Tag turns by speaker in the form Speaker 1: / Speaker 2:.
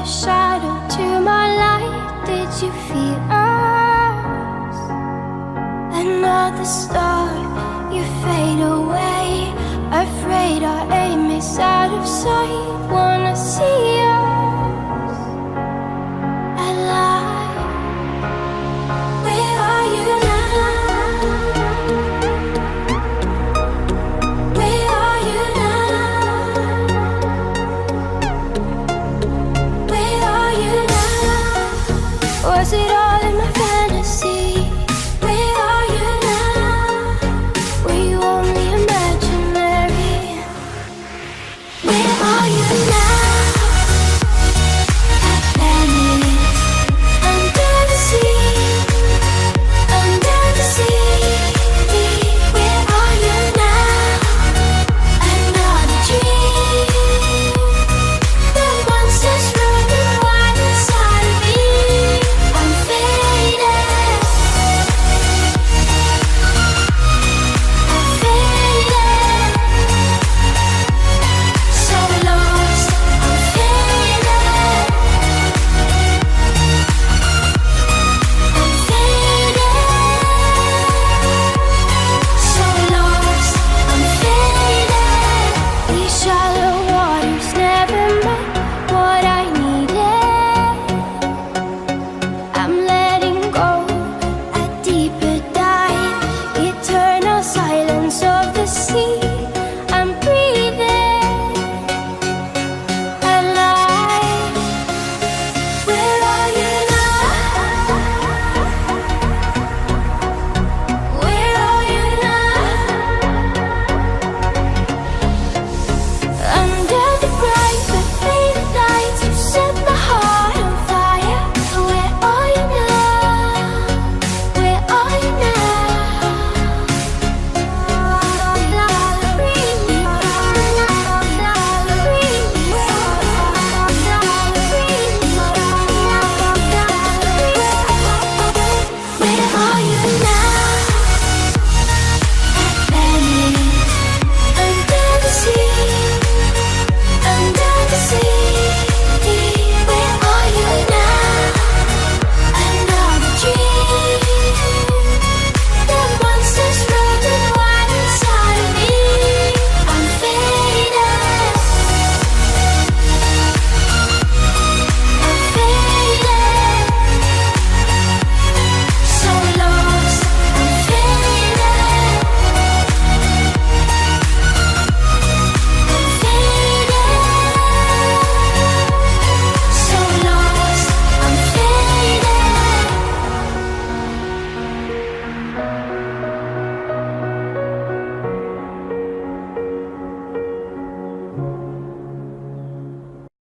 Speaker 1: your shadow to my light. Did you feel us? Another star, you fade away. Afraid our aim is out of sight. Wanna see us alive. Where are you now? Where are you now? Where are you now? Was it all in my